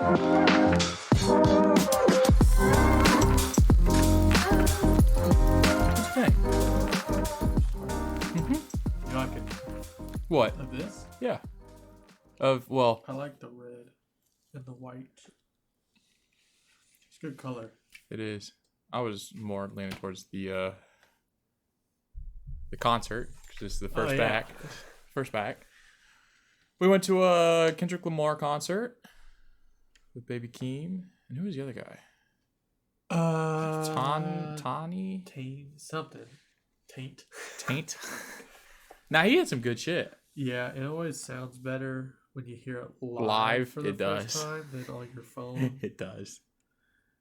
You like it? What? Of this? Yeah. I like the red and the white. It's good color. It is. I was more leaning towards the concert because this is the first back. First back. We went to a Kendrick Lamar concert with Baby Keem. And who was the other guy? Tawny? Taint? Nah, he had some good shit. Yeah, it always sounds better when you hear it Live, for the it first does. time than on your phone. It does.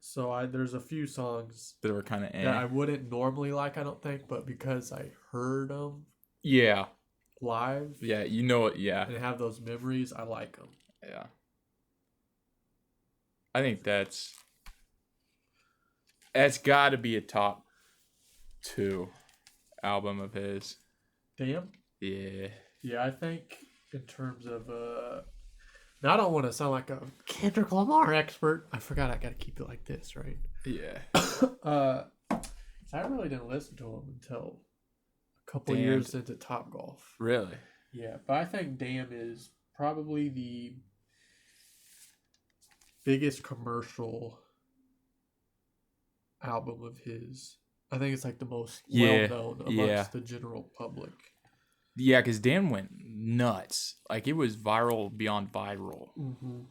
So there's a few songs That were kind of that I wouldn't normally like, I don't think, but because I heard them live, you know it, and have those memories, I like them. Yeah. I think that's got to be a top 2 album of his. Damn. Yeah. Yeah, I think in terms of now I don't want to sound like a Kendrick Lamar expert. I forgot I got to keep it like this, right? Yeah. I really didn't listen to him until a couple years into Topgolf. Really? Yeah, but I think Damn is probably the biggest commercial album of his. I think it's like the most well-known amongst the general public. Yeah, because Dan went nuts. Like, it was viral beyond viral. Mm-hmm.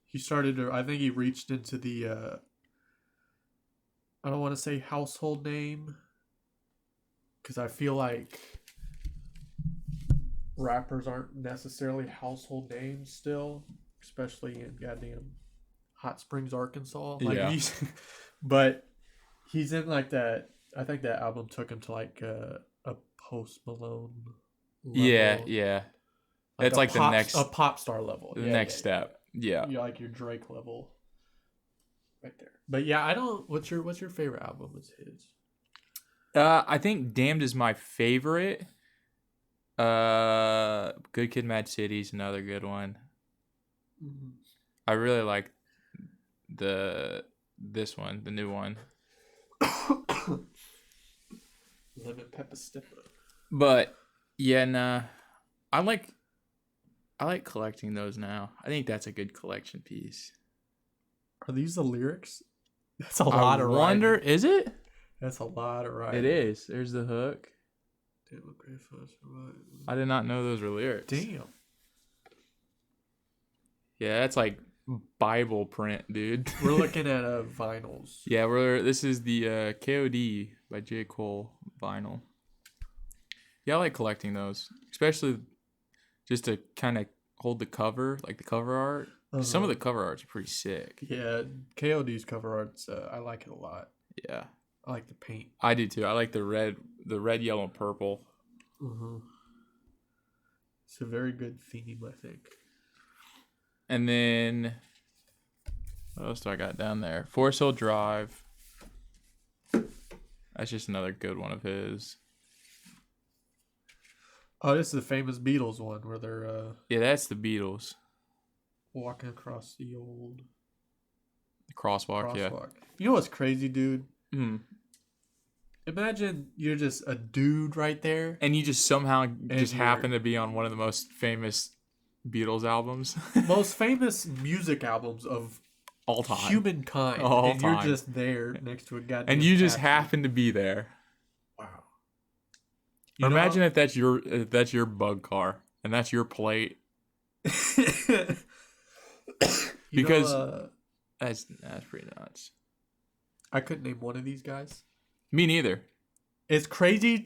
He started to, I think he reached into the, I don't want to say household name, because I feel like rappers aren't necessarily household names still, especially in goddamn Hot Springs, Arkansas. Like but he's in like that. I think that album took him to like a Post Malone level. Yeah. It's like the next pop star level. The next step. Yeah. You're like your Drake level. Right there. But yeah, I don't. What's your favorite album? Is his? I think Damned is my favorite. Good Kid, Mad City's another good one. Mm-hmm. I really like this one, the new one. Lemon Pepper Stipper. But yeah, nah. I like collecting those now. I think that's a good collection piece. Are these the lyrics? That's a lot of writing. Is it? That's a lot of writing. It is. There's the hook. I did not know those were lyrics. Damn. Yeah, that's like Bible print, dude. We're looking at vinyls. Yeah, this is the KOD by J. Cole vinyl. Yeah, I like collecting those, especially just to kind of hold the cover, like the cover art. Some of the cover art's pretty sick. Yeah, KOD's cover art's I like it a lot. Yeah, I like the paint. I do too. I like the red, yellow, and purple. Mm-hmm. It's a very good theme, I think. And then, what else do I got down there? Forest Hill Drive. That's just another good one of his. Oh, this is the famous Beatles one where they're yeah, that's the Beatles. Walking across the old crosswalk. Yeah. You know what's crazy, dude? Mm. Imagine you're just a dude right there, and you just somehow happen to be on one of the most famous Beatles albums, most famous music albums of all time, humankind, and you're just there next to a goddamn. And you just happen to be there. Wow. Imagine if that's your bug car and that's your plate. Because that's pretty nuts. I couldn't name one of these guys. Me neither. It's crazy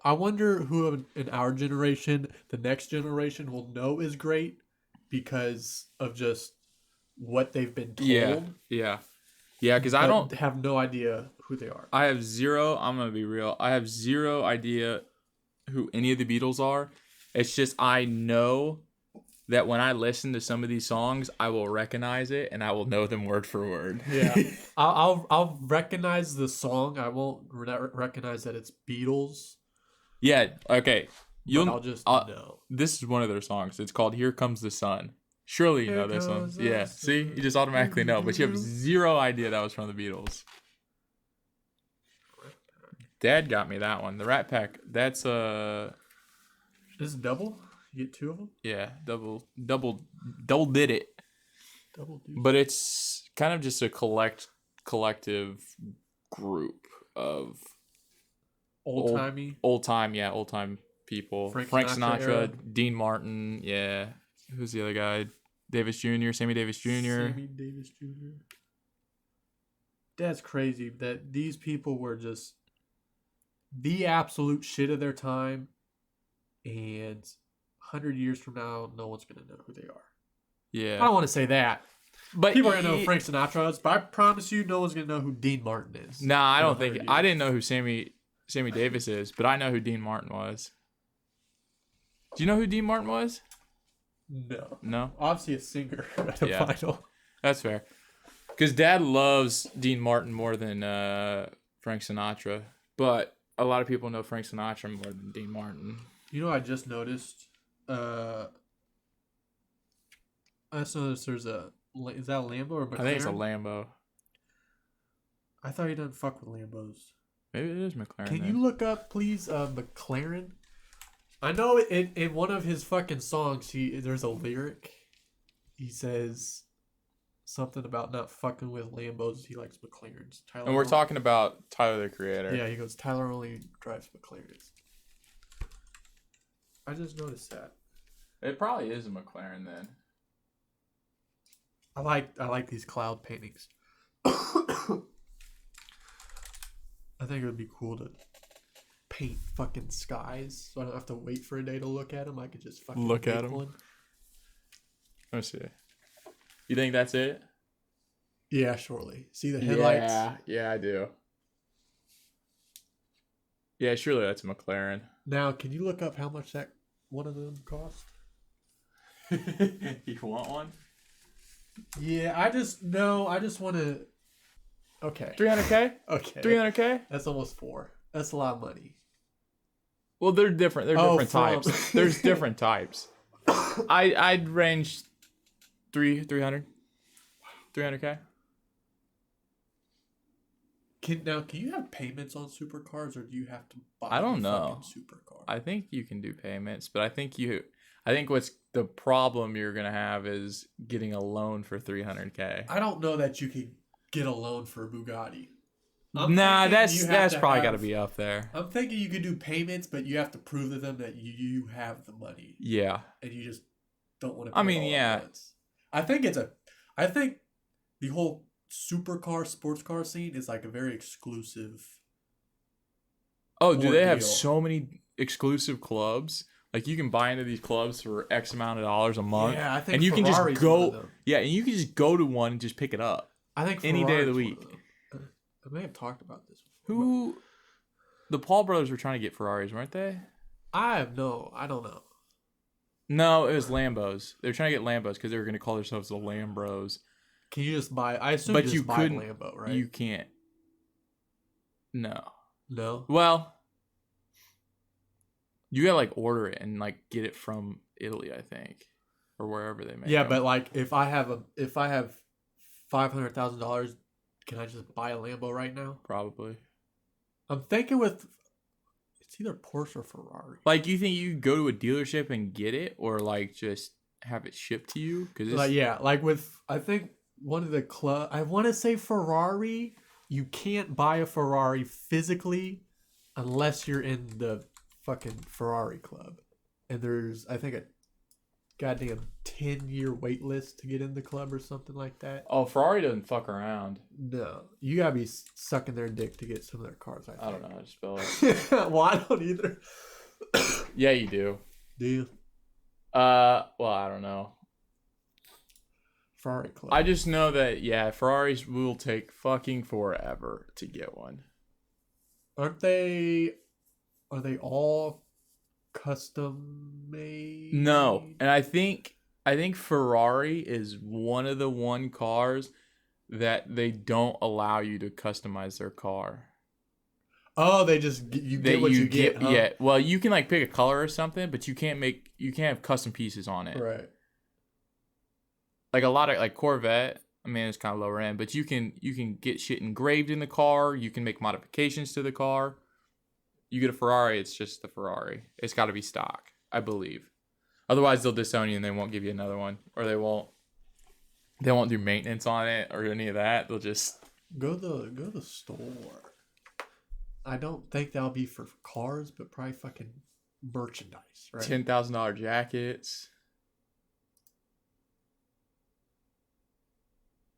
I wonder who in our generation, the next generation will know is great because of just what they've been told. Yeah. Because I don't have no idea who they are. I'm going to be real. I have zero idea who any of the Beatles are. It's just I know that when I listen to some of these songs, I will recognize it and I will know them word for word. Yeah, I'll recognize the song. I won't recognize that it's Beatles. Yeah. Okay. I'll just know. This is one of their songs. It's called "Here Comes the Sun." Surely you know this one. Yeah. See, you just automatically know, but you have zero idea that was from the Beatles. Dad got me that one. The Rat Pack. That's This is double. You get 2 of them. Yeah, double did it. Double deuce. But it's kind of just a collective group of old time people. Frank Sinatra, era. Dean Martin, yeah. Who's the other guy? Sammy Davis Jr. That's crazy that these people were just the absolute shit of their time, and 100 years from now, no one's gonna know who they are. Yeah, I don't want to say that, but people are gonna know who Frank Sinatra is. But I promise you, no one's gonna know who Dean Martin is. Nah, I don't think. I didn't know who Sammy Davis is, but I know who Dean Martin was. Do you know who Dean Martin was? No. Obviously, a singer at the final. That's fair. Because Dad loves Dean Martin more than Frank Sinatra, but a lot of people know Frank Sinatra more than Dean Martin. You know, I just noticed. There's a. Is that a Lambo or McLaren? I think it's a Lambo. I thought he doesn't fuck with Lambos. Maybe it is McLaren. Can you look up, please, McLaren? I know in one of his fucking songs, there's a lyric. He says something about not fucking with Lambos. He likes McLarens. And we're talking about Tyler, the Creator. Yeah, he goes, Tyler only drives McLarens. I just noticed that. It probably is a McLaren then. I like these cloud paintings. I think it would be cool to paint fucking skies, so I don't have to wait for a day to look at them. I could just fucking look at them. One. Let me see. You think that's it? Yeah, surely. See the headlights? Yeah, I do. Yeah, surely that's a McLaren. Now, can you look up how much that one of them cost? You want one? Yeah, I just want to. Okay. 300K? Okay. 300K? That's almost 4. That's a lot of money. Well, they're different. They're different types. There's different types. I'd range 300. 300K. Can you have payments on supercars, or do you have to buy? I don't know. Supercar. I think you can do payments, but I think what's the problem you're gonna have is getting a loan for 300K. I don't know that you can get a loan for a Bugatti. That's probably got to be up there. I'm thinking you could do payments, but you have to prove to them that you have the money. Yeah. And you just don't want to. I mean, yeah. I think the whole supercar, sports car scene is like a very exclusive. Oh, do they have so many exclusive clubs? Like you can buy into these clubs for X amount of dollars a month. Yeah, I think. And you Ferrari's can just go. Yeah, and you can just go to one and just pick it up. I think any day of the week. I may have talked about this before. The Paul brothers were trying to get Ferraris, weren't they? I don't know. No, it was Lambos. They were trying to get Lambos because they were going to call themselves the Lambros. Can you just buy? I assume you buy a Lambo, right? You can't. No. Well, you gotta like order it and like get it from Italy, I think, or wherever they make. Yeah, them. but like if I have $500,000, can I just buy a Lambo right now? Probably. I'm thinking it's either Porsche or Ferrari. Like, you think you could go to a dealership and get it, or like just have it shipped to you? Because I think one of the I want to say Ferrari. You can't buy a Ferrari physically unless you're in the fucking Ferrari club, and there's I think a goddamn 10-year wait list to get in the club or something like that. Oh, Ferrari doesn't fuck around. No, you gotta be sucking their dick to get some of their cars. I don't know how to spell it. Well, I don't either. Yeah, you do. Do you? Well, I don't know. Ferrari club. I just know that Ferraris will take fucking forever to get one. Aren't they? Are they all custom made? No, and I think Ferrari is one of the cars that they don't allow you to customize their car. Oh, they just you get what you get. Huh? Yeah, well, you can like pick a color or something, but you can't have custom pieces on it. Right. like a lot of like Corvette. I mean, it's kind of lower end, but you can get shit engraved in the car. You can make modifications to the car. You get a Ferrari, it's just the Ferrari. It's got to be stock, I believe. Otherwise, they'll disown you and they won't give you another one, or they won't do maintenance on it or any of that. They'll just go to the store. I don't think that'll be for cars, but probably fucking merchandise, right? $10,000 jackets.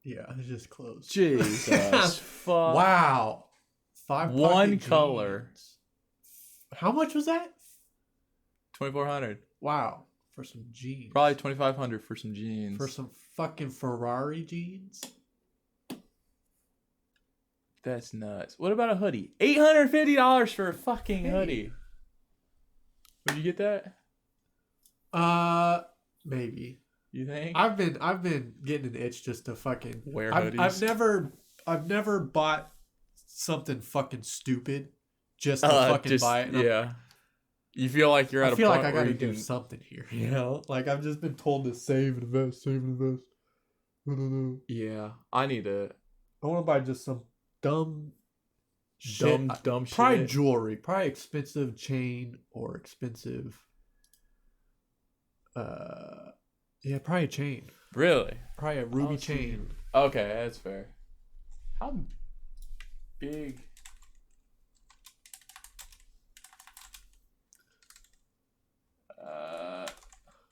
Yeah, it's just clothes. Jesus, fuck! Wow, 5 one color. Jeans. How much was that? $2,400. Wow, for some jeans. Probably $2,500 for some jeans. For some fucking Ferrari jeans. That's nuts. What about a hoodie? $850 for a fucking hoodie. Would you get that? Maybe. You think? I've been getting an itch just to fucking wear hoodies. I've never bought something fucking stupid just to fucking buy it. Yeah. You feel like you're at a point where I feel like I got to do can... something here. You know, like I've just been told to save and invest, save and invest. I don't know. Yeah, I want to buy just some dumb shit. Probably jewelry, probably expensive chain or expensive. Yeah, probably a chain. Really? Probably a ruby chain. Okay, that's fair. How big?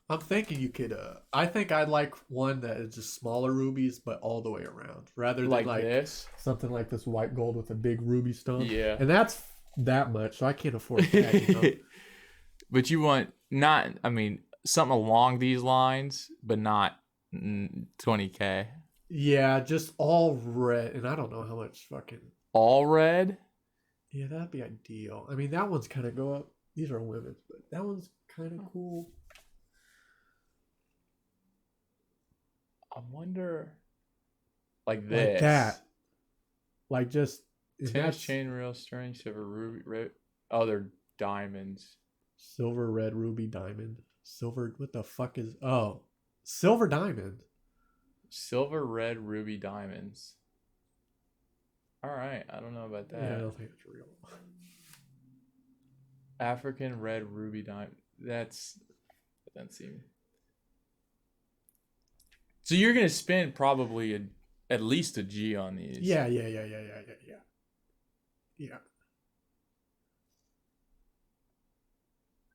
I'm thinking you could. I think I'd like one that is just smaller rubies, but all the way around, rather than like this, something like this white gold with a big ruby stone. Yeah, and that's that much, so I can't afford that. But you want not? I mean, something along these lines, but not $20,000. Yeah, just all red, and I don't know how much fucking all red. Yeah, that'd be ideal. I mean, that one's kind of go up. These are women's, but that one's kind of cool. I wonder, like this, like that, like just tennis chain, real string, silver, ruby, red. Oh, they're diamonds. Silver, red, ruby, diamond. Silver. What the fuck is? Oh, silver diamond. Silver, red, ruby, diamonds. All right, I don't know about that. Yeah, I don't think it's real. African red ruby diamond. That doesn't seem. So you're gonna spend probably at least a G on these. Yeah.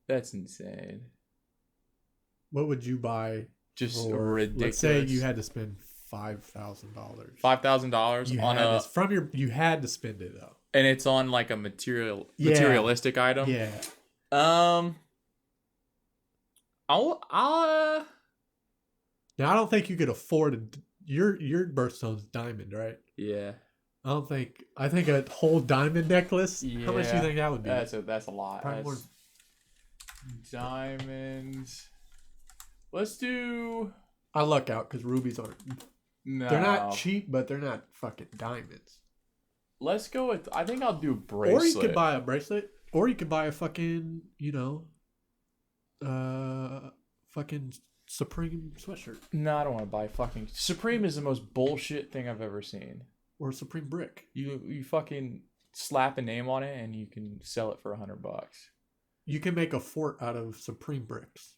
That's insane. What would you buy? Just ridiculous. Let's say you had to spend $5,000. $5,000 on a you had to spend it though, and it's on like a materialistic item. Yeah. Now I don't think you could afford your birthstone's diamond, right? Yeah. I think a whole diamond necklace. Yeah. How much do you think that would be? That's a lot. Probably more. Diamonds. Let's do. I luck out because rubies aren't. No. They're not cheap, but they're not fucking diamonds. Let's go with. I think I'll do a bracelet. Or you could buy a bracelet, or you could buy a fucking, fucking Supreme sweatshirt. No, I don't want to buy fucking Supreme. Is the most bullshit thing I've ever seen. Or a Supreme brick. You fucking slap a name on it and you can sell it for $100. You can make a fort out of Supreme bricks.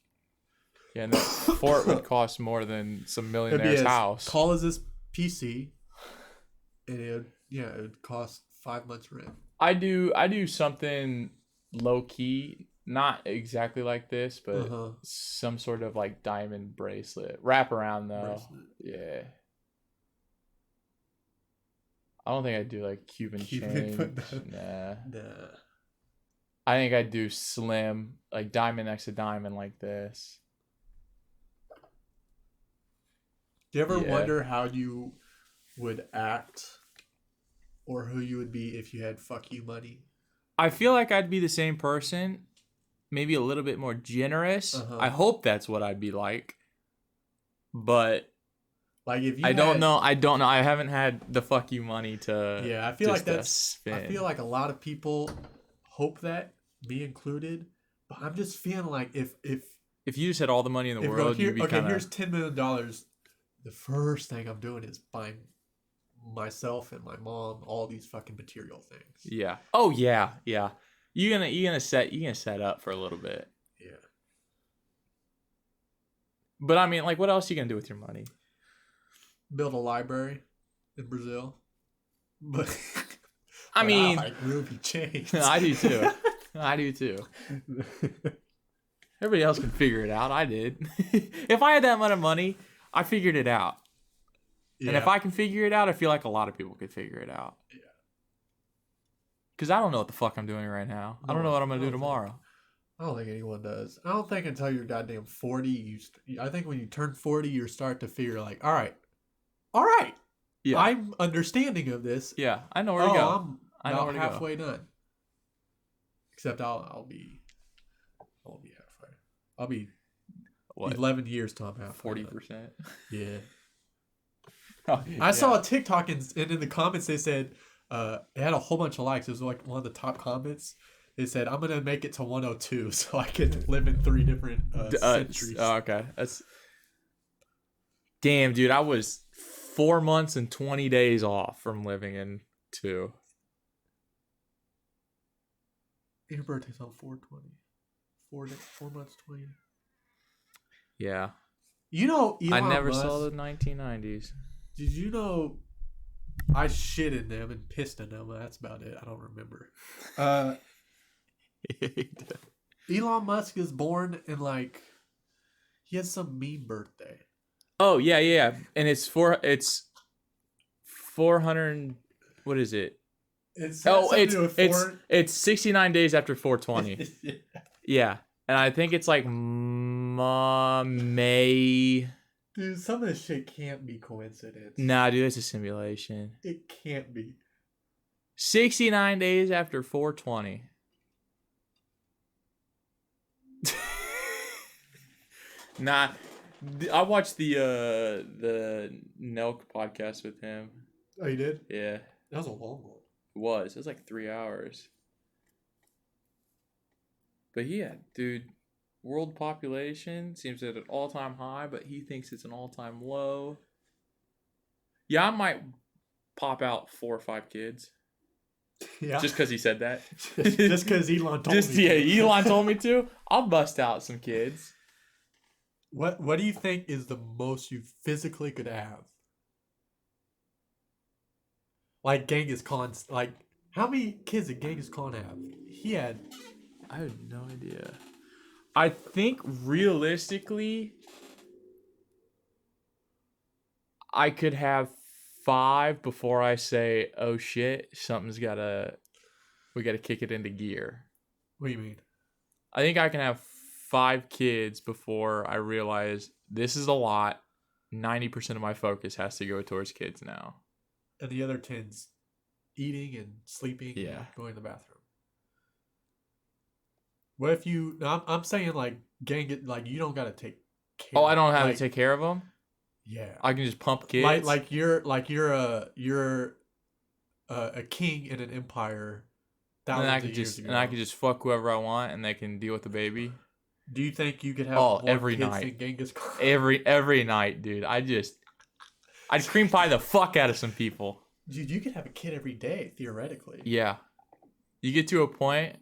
Yeah, and that fort would cost more than some millionaire's house. Tall as this PC, and it would cost 5 months rent. I do something low key, not exactly like this, but some sort of like diamond bracelet. Wrap around though. Yeah. I don't think I'd do like Cuban chain. Nah. I think I'd do slim, like diamond next to diamond like this. Do you ever wonder how you would act or who you would be if you had fuck you money? I feel like I'd be the same person, maybe a little bit more generous. I hope that's what I'd be like. But like if you I don't know. I haven't had the fuck you money to. Yeah, I feel like that's spin. I feel like a lot of people hope that, me included. But I'm just feeling like if you just had all the money in the world, you'd be here's $10 million the first thing I'm doing is buying myself and my mom all these fucking material things. Yeah. Oh yeah, yeah. You gonna set up for a little bit. Yeah. But I mean, like, what else are you gonna do with your money? Build a library in Brazil. But I mean, I like Ruby chains. I do too. I do too. Everybody else can figure it out. I did. If I had that amount of money, I figured it out. Yeah. And if I can figure it out, I feel like a lot of people could figure it out. Yeah. Because I don't know what the fuck I'm doing right now. I don't know what I'm going to do tomorrow. I don't think anyone does. I don't think until you're goddamn 40, I think when you turn 40, you start to figure like, all right. Yeah. I'm understanding of this. Yeah, I know where to go. I know where to halfway done. Except I'll be halfway. I'll be 11 years till I'm halfway. 40%. Yeah. I saw a TikTok and in the comments they said it had a whole bunch of likes. It was like one of the top comments. They said, I'm gonna make it to 102 so I can live in 3 different centuries. Okay. That's damn, dude. I was 4 months and 20 days off from living in 2. Your birthday's on 4/20. 4 months 20. Yeah. You know, Elon I never Musk, saw the 1990s. Did you know I shit in them and pissed in them? That's about it. I don't remember. Elon Musk is born in he has some mean birthday. Oh yeah, and it's 400. What is it? It's 69 days after 420. Yeah, and I think it's like May. Dude, some of this shit can't be coincidence. Nah, dude, it's a simulation. It can't be. 69 days after 420. Nah, I watched the Nelk podcast with him. Oh, you did? Yeah. That was a long one. It was like 3 hours. But yeah, dude, world population seems at an all-time high, but he thinks it's an all-time low. Yeah, I might pop out 4 or 5 kids. Yeah. Just because he said that. Just because Elon told me to. Yeah, Elon told me to. I'll bust out some kids. What do you think is the most you physically could have? Like Genghis Khan, how many kids did Genghis Khan have? I have no idea. I think realistically, I could have 5 before I say, oh shit, we gotta kick it into gear. What do you mean? I think I can have 5 kids before I realize this is a lot. 90% of my focus has to go towards kids now. And the other 10's eating and sleeping and going to the bathroom. What if you... I'm saying Genghis, you don't got to take care. Oh, I don't have to take care of them? Yeah. I can just pump kids? You're a king in an empire thousands of years ago. And I can just fuck whoever I want and they can deal with the baby? Do you think you could have more every kids night. than Genghis Khan? Every night, dude. I'd cream pie the fuck out of some people. Dude, you could have a kid every day, theoretically. Yeah. You get to a point.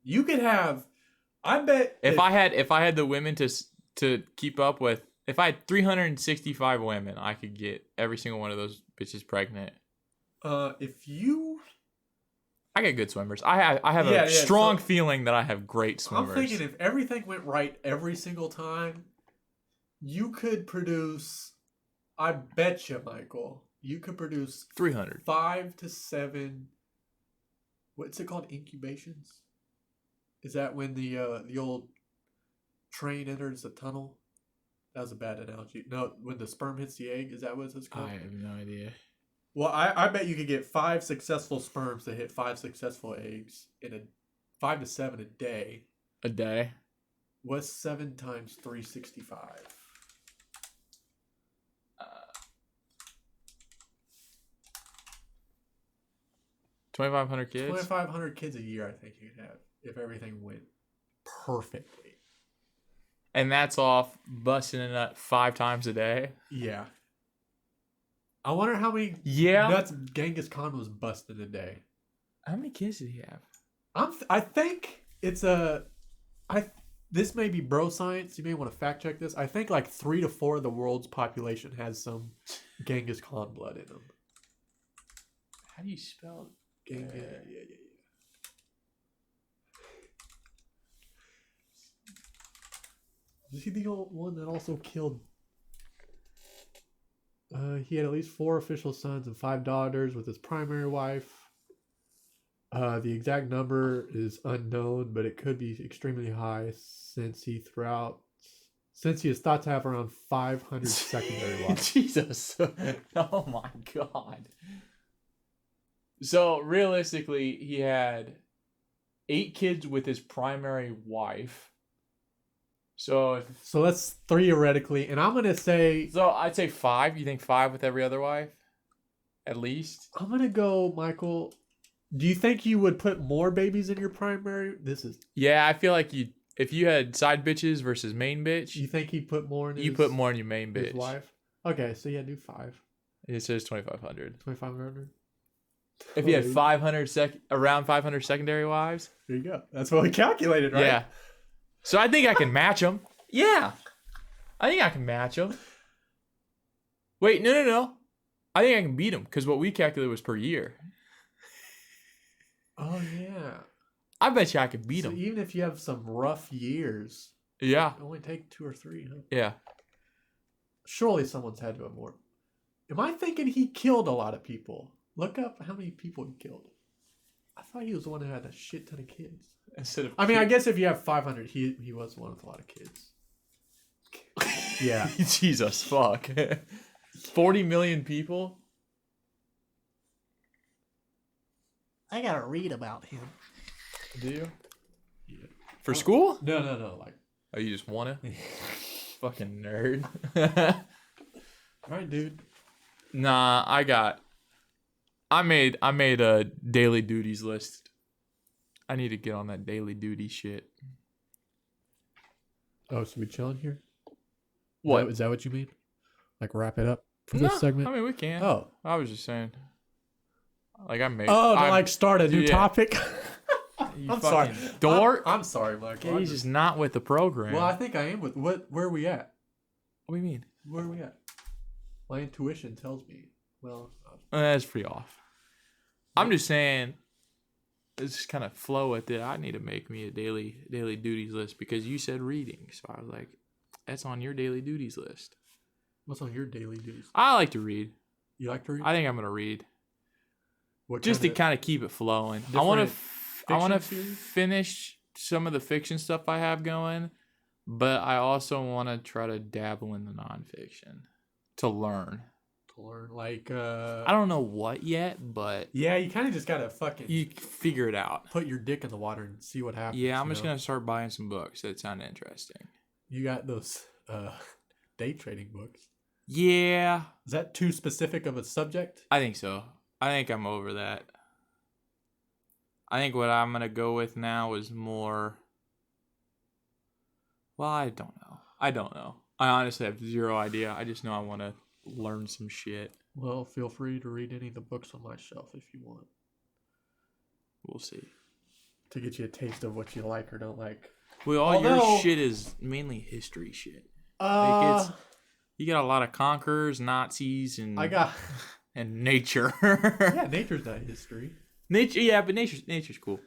You could have, I bet. If I had the women to keep up with, if I had 365 women, I could get every single one of those bitches pregnant. I get good swimmers. I have a strong feeling that I have great swimmers. I'm thinking if everything went right every single time, you could produce, I bet you, Michael, you could produce 300. 5 to 7, what's it called, incubations? Is that when the old train enters the tunnel? That was a bad analogy. No, when the sperm hits the egg, is that what it's called? I have no idea. Well, I bet you could get 5 successful sperms to hit 5 successful eggs in 5 to 7 a day. A day? What's 7 times 365? 2,500 kids? 2,500 kids a year, I think you could have if everything went perfectly. And that's off busting a nut 5 times a day. Yeah. I wonder how many nuts Genghis Khan was busting a day. How many kids did he have? I think it's this may be bro science. You may want to fact check this. I think like 3 to 4 of the world's population has some Genghis Khan blood in them. How do you spell Genghis? Yeah. Is he the old one that also killed? He had at least 4 official sons and 5 daughters with his primary wife. The exact number is unknown, but it could be extremely high since he is thought to have around 500 secondary wives. Jesus. Oh my God. So realistically, he had 8 kids with his primary wife. So that's theoretically, and I'm gonna say. So I'd say 5. You think 5 with every other wife, at least? I'm gonna go, Michael. Do you think you would put more babies in your primary? Yeah, I feel like if you had side bitches versus main bitch. You think he'd put more in? You put more in your main bitch. His wife. Okay, so yeah, do 5. It says 2,500. 2,500. If you had around 500 secondary wives. There you go. That's what we calculated, right? Yeah. So I think I can match them. Yeah. I think I can match them. Wait, no. I think I can beat them because what we calculated was per year. Oh, yeah. I bet you I could beat them. Even if you have some rough years. Yeah. It only take 2 or 3, huh? Yeah. Surely someone's had to have more. Am I thinking he killed a lot of people? Look up how many people he killed. I thought he was the one who had a shit ton of kids. I guess if you have 500, he was one with a lot of kids. Yeah. Jesus, fuck. 40 million people? I gotta read about him. Do you? Yeah. For school? No. Like, oh, you just want to? Fucking nerd. All right, dude. Nah, I made a daily duties list. I need to get on that daily duty shit. Oh, so we chilling here? What? Is that what you mean? Like wrap it up for this segment? I mean, we can. Oh. I was just saying. Like I made. Start a new topic? I'm sorry. Dork. I'm sorry, Michael. He's just not with the program. Well, I think I am with... Where are we at? What do you mean? Where are we at? My intuition tells me. Well... That's pretty off. I'm just saying... Let's just kind of flow with it. I need to make me a daily duties list because you said reading. So I was like, that's on your daily duties list. What's on your daily duties? I like to read. You like to read? I think I'm going to read. Just to kind of keep it flowing. I want to finish some of the fiction stuff I have going, but I also want to try to dabble in the nonfiction to learn. Like I don't know what yet, but yeah, you kind of just gotta you figure it out. Put your dick in the water and see what happens. Yeah, I'm just gonna start buying some books that sound interesting. You got those day trading books. Yeah. Is that too specific of a subject? I think so. I think I'm over that. I think what I'm gonna go with now is more. Well, I don't know. I honestly have zero idea. I just know I want to learn some shit. Well, feel free to read any of the books on my shelf if you want. We'll see. To get you a taste of what you like or don't like. Well, your shit is mainly history shit. You got a lot of conquerors, Nazis, and and nature. Yeah, nature's not history. But nature's cool.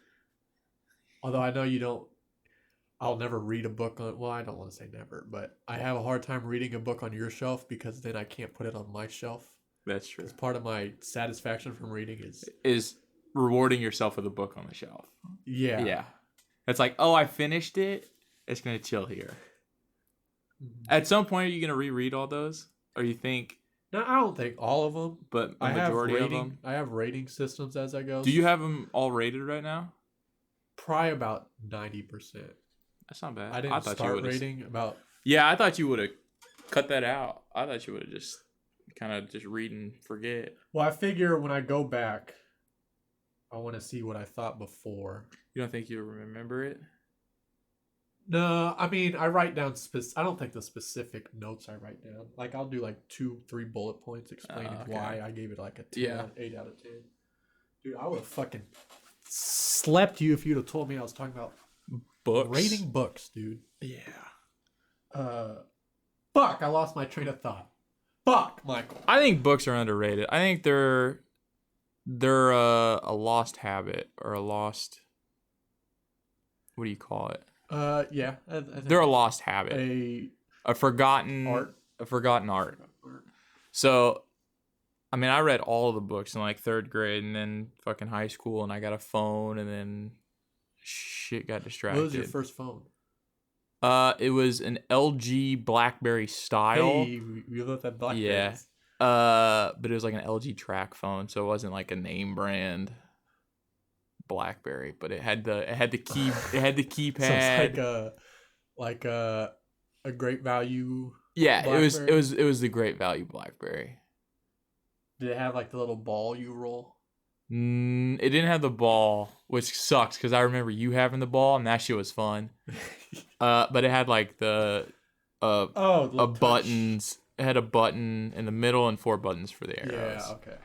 Although I know you don't. I'll never read a book on... Well, I don't want to say never, but I have a hard time reading a book on your shelf because then I can't put it on my shelf. That's true. Because part of my satisfaction from reading is rewarding yourself with a book on the shelf. Yeah. Yeah. It's like, oh, I finished it. It's going to chill here. Mm-hmm. At some point, are you going to reread all those? Or you think... No, I don't think all of them. But a majority of them? I have rating systems as I go. Do you have them all rated right now? Probably about 90%. That's not bad. I didn't start rating about... Yeah, I thought you would have cut that out. I thought you would have just kind of just read and forget. Well, I figure when I go back, I want to see what I thought before. You don't think you'll remember it? No, I mean I write down I don't think the specific notes I write down. Like I'll do like 2-3 bullet points explaining why I gave it like a 10, Yeah. 8 out of 10. Dude, I would have fucking slept you if you'd have told me I was talking about Books. rating books, dude. Yeah. Fuck, I lost my train of thought. Fuck, Michael. I think books are underrated. I think they're a lost habit or a lost. What do you call it? Yeah, I think They're a lost habit. A forgotten art. A forgotten art. So, I mean, I read all of the books in like 3rd grade and then fucking high school, and I got a phone, and then shit got distracted. What was your first phone? It was an LG BlackBerry style. Hey, we love that BlackBerry. Yeah. But it was like an LG track phone, so it wasn't like a name brand BlackBerry, but it had the keypad. So it's like a great value. Yeah, BlackBerry? it was the great value BlackBerry. Did it have like the little ball you roll? It didn't have the ball, which sucks because I remember you having the ball and that shit was fun. But it had like the buttons. It had a button in the middle and 4 buttons for the arrows. Yeah. Okay.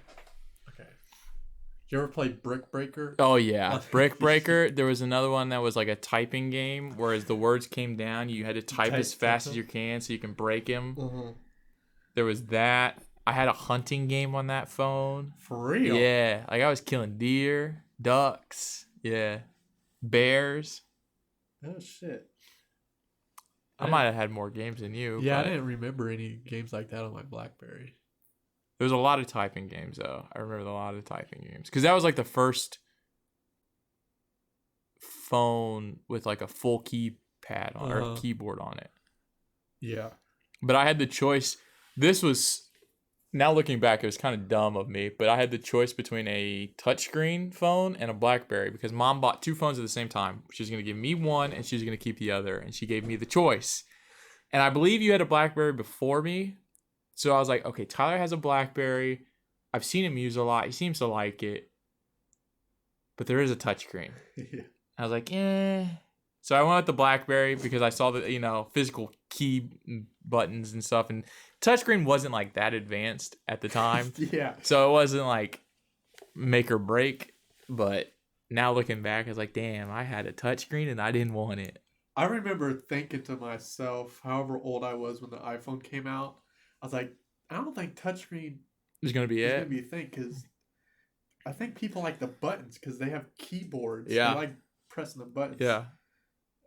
You ever play Brick Breaker? Oh yeah, Brick Breaker. There was another one that was like a typing game, whereas the words came down, you had to type as fast as you can so you can break them. Mm-hmm. There was that. I had a hunting game on that phone. For real? Yeah, like I was killing deer, ducks, bears. Oh shit. I might have had more games than you. Yeah, I didn't remember any games like that on my BlackBerry. There was a lot of typing games, though. I remember a lot of typing games. Because that was like the first phone with like a full keypad on or keyboard on it. Yeah. But I had the choice. This was, now looking back, it was kind of dumb of me. But I had the choice between a touchscreen phone and a BlackBerry. Because Mom bought 2 phones at the same time. She was going to give me one and she was going to keep the other. And she gave me the choice. And I believe you had a BlackBerry before me. So I was like, okay, Tyler has a BlackBerry. I've seen him use a lot. He seems to like it. But there is a touchscreen. Yeah. I was like, So I went with the BlackBerry because I saw the, physical key buttons and stuff. And touchscreen wasn't like that advanced at the time. Yeah. So it wasn't like make or break. But now looking back, I was like, damn, I had a touchscreen and I didn't want it. I remember thinking to myself, however old I was when the iPhone came out, I was like, I don't think touchscreen is going to be a thing because I think people like the buttons because they have keyboards. Yeah. They like pressing the buttons. Yeah.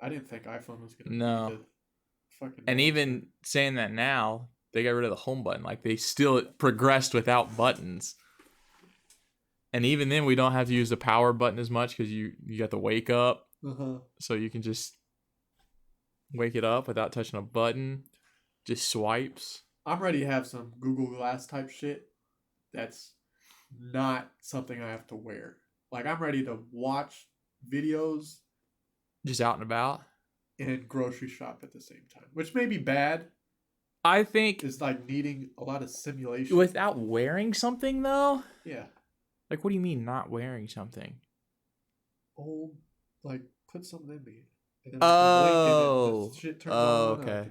I didn't think iPhone was going to be the fucking... And even saying that now, they got rid of the home button. Like, they still progressed without buttons. And even then, we don't have to use the power button as much because you got the wake up. So you can just wake it up without touching a button. Just swipes. I'm ready to have some Google Glass type shit that's not something I have to wear. Like, I'm ready to watch videos. Just out and about. And grocery shop at the same time. Which may be bad. I think... It's like needing a lot of simulation. Without wearing something, though? Yeah. Like, what do you mean not wearing something? Put something in me. And then shit turns on. Okay.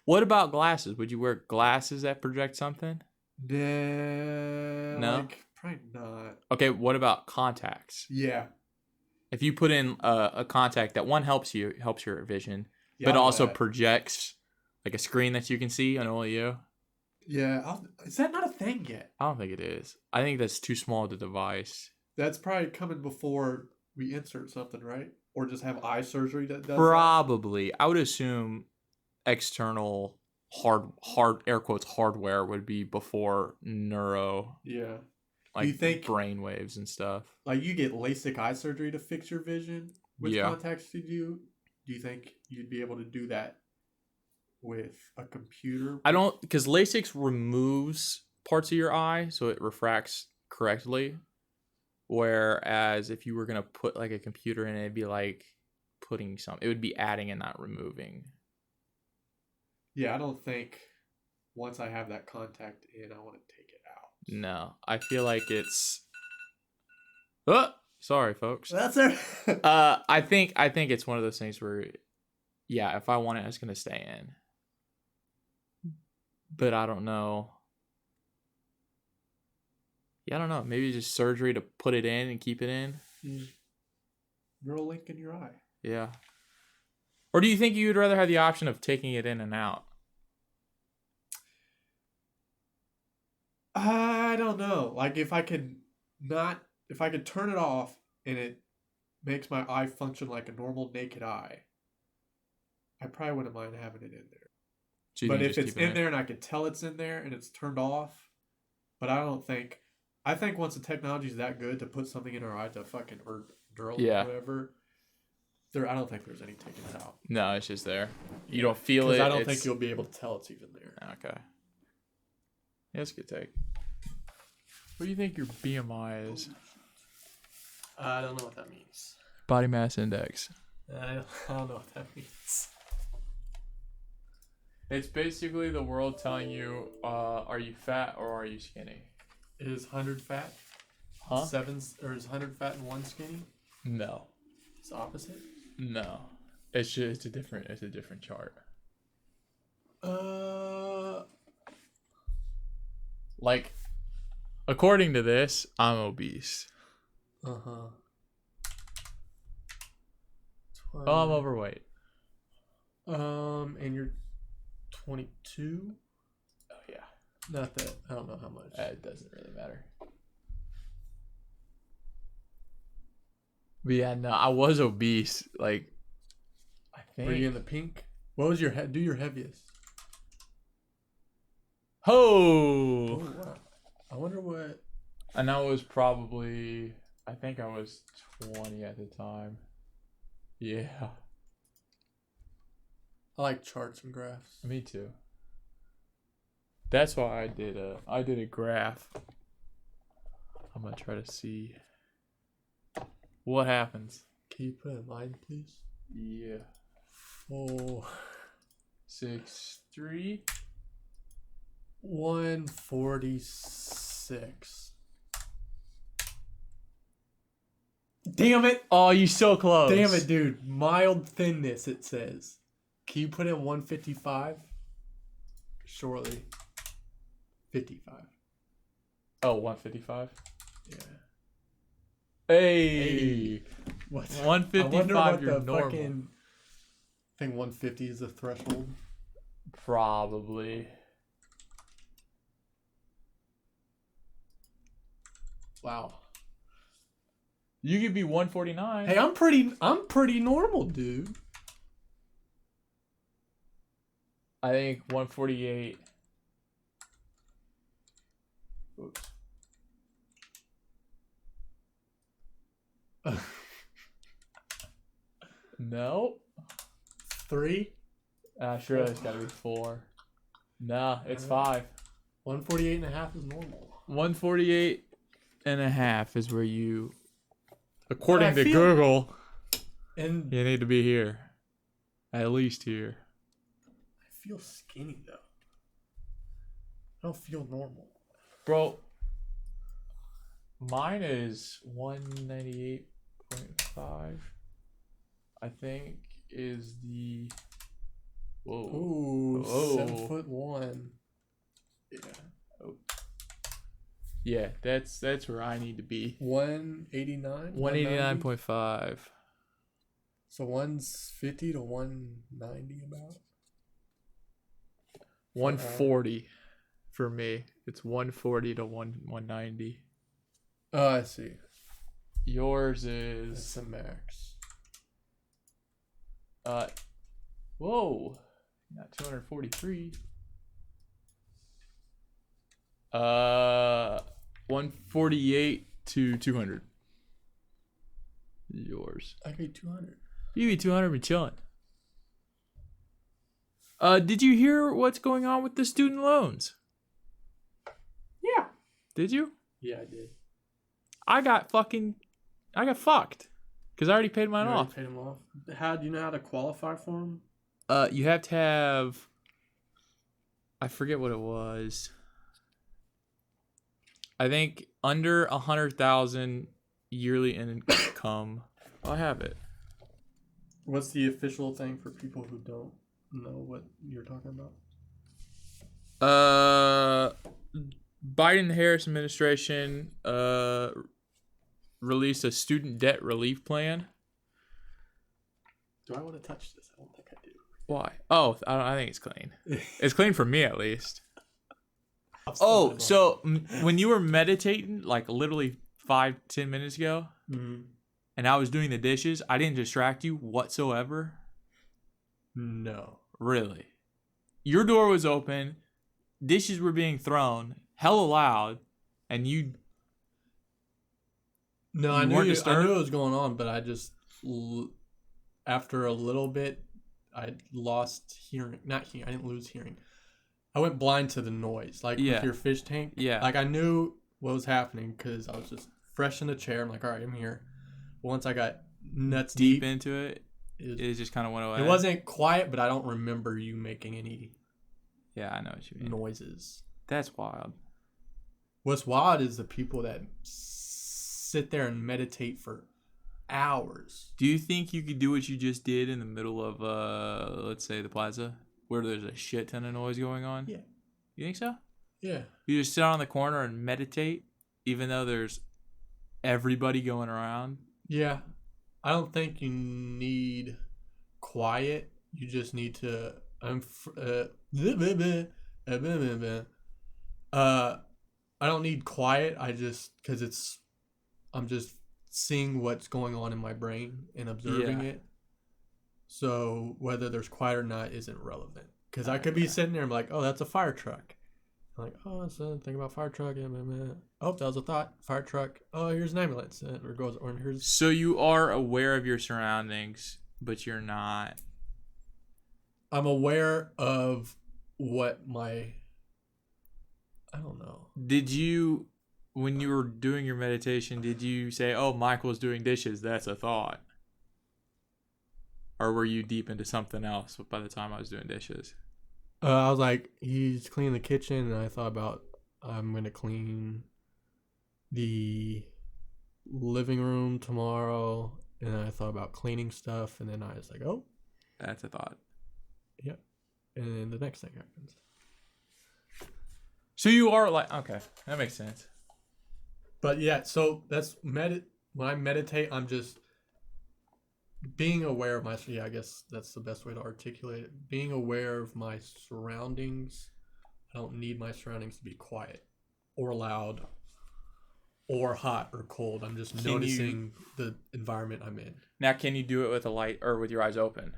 What about glasses? Would you wear glasses that project something? No? Probably not. Okay, what about contacts? Yeah. If you put in a contact that helps your vision, but also projects like a screen that you can see on only you. Yeah. Is that not a thing yet? I don't think it is. I think that's too small of a device. That's probably coming before we insert something, right? Or just have eye surgery that does Probably. I would assume external hard air quotes hardware would be before neuro. Yeah. Like, do you think brain waves and stuff? Like, you get LASIK eye surgery to fix your vision with contacts you do? Do you think you'd be able to do that with a computer? I don't, because LASIK removes parts of your eye, so it refracts correctly. Whereas if you were going to put like a computer in it, it'd be like putting something. It would be adding and not removing. Yeah, I don't think once I have that contact in, I want to take it out. No, I feel like it's... Oh, sorry, folks. That's it. I think it's one of those things where yeah, if I want it, it's gonna stay in. But I don't know. Yeah, I don't know. Maybe just surgery to put it in and keep it in. Neuralink in your eye. Yeah. Or do you think you would rather have the option of taking it in and out? I don't know. Like if I could turn it off and it makes my eye function like a normal naked eye, I probably wouldn't mind having it in there. So but if it's in there and I can tell it's in there and it's turned off, but I think once the technology is that good to put something in our eye to fucking or whatever, I don't think there's any taking it out. No, it's just there. You don't feel it. I don't think you'll be able to tell it's even there. Okay. Yeah, that's a good take. What do you think your BMI is? I don't know what that means. Body mass index. I don't know what that means. It's basically the world telling you, are you fat or are you skinny? Is 100 fat? Huh? Is 100 fat and 1 skinny? No. It's opposite? No. It's a different chart. Like, according to this, I'm obese. Uh-huh. Oh, I'm overweight. And you're 22? Oh, yeah. Not that. I don't know how much. It doesn't really matter. But yeah, no, I was obese. Like, I think. Were you in the pink? What was your do your heaviest? Oh, wow. I wonder what. And I was probably, I think I was 20 at the time. Yeah. I like charts and graphs. Me too. That's why I did a graph. I'm gonna try to see what happens. Can you put it in line, please? Yeah. 4, 6, 3, 146. Damn it! Oh, you so close. Damn it, dude. Mild thinness, it says. Can you put in 155? Shortly. 55. Oh, 155? Yeah. Hey! What? 155, you're normal. I think 150 is the threshold. Probably. Wow. You could be 149. Hey, I'm pretty normal, dude. I think 148. Oops. No. 3. Sure, it's gotta be 4. Nah, it's 5. 148.5 is normal. 148.5 is where you, according to Google, and you need to be here. At least here. I feel skinny though. I don't feel normal. Bro, mine is 198.5. I think is the. Whoa. Ooh, oh. 7'1". Yeah. Oh. Yeah, that's where I need to be. 189. 189.5. So 150 to 190 about. 140 for me. It's 140 to 190. Oh, I see. Yours is. It's a max. Whoa, not 243. 148 to 200. Yours. I could be 200. You be 200, be chilling. Did you hear what's going on with the student loans? Yeah. Did you? Yeah, I did. I got fucked. Because I already paid mine off. Paid them off. How do you know how to qualify for them? You have to have. I forget what it was. I think under 100,000 yearly income. Oh, I have it. What's the official thing for people who don't know what you're talking about? Biden-Harris administration released a student debt relief plan. Do I want to touch this? I don't think I do. Why? Oh, I think it's clean. It's clean for me, at least. Oh, so when you were meditating, like literally 5-10 minutes ago, and I was doing the dishes, I didn't distract you whatsoever? No. Really? Your door was open, dishes were being thrown, hella loud, and you... No, I knew it was going on, but I just... After a little bit, I lost hearing. Not hearing. I didn't lose hearing. I went blind to the noise. Like with your fish tank. Yeah. Like I knew what was happening because I was just fresh in the chair. I'm like, all right, I'm here. But once I got nuts deep into it, it just kind of went away. It wasn't quiet, but I don't remember you making any I know what you mean. noises. That's wild. What's wild is the people that sit there and meditate for hours. Do you think you could do what you just did in the middle of, let's say, the plaza, where there's a shit ton of noise going on? Yeah. You think so? Yeah. You just sit on the corner and meditate, even though there's everybody going around? Yeah. I don't think you need quiet. You just need to... I don't need quiet. I'm just seeing what's going on in my brain and observing it. So whether there's quiet or not isn't relevant. Because I could be sitting there and be like, oh, that's a fire truck. I'm like, oh, that's a thing about fire truck. Oh, that was a thought. Fire truck. Oh, here's an ambulance. So you are aware of your surroundings, but you're not. I'm aware of what I don't know. Did you, when you were doing your meditation, did you say, oh, Michael's doing dishes, that's a thought? Or were you deep into something else by the time I was doing dishes? I was like, he's cleaning the kitchen, and I thought about, I'm going to clean the living room tomorrow, and then I thought about cleaning stuff, and then I was like, oh. That's a thought. Yep. And then the next thing happens. So you are like, okay, that makes sense. But yeah, so that's when I meditate, I'm just being aware of I guess that's the best way to articulate it. Being aware of my surroundings. I don't need my surroundings to be quiet or loud or hot or cold. I'm just noticing the environment I'm in. Now, can you do it with a light or with your eyes open?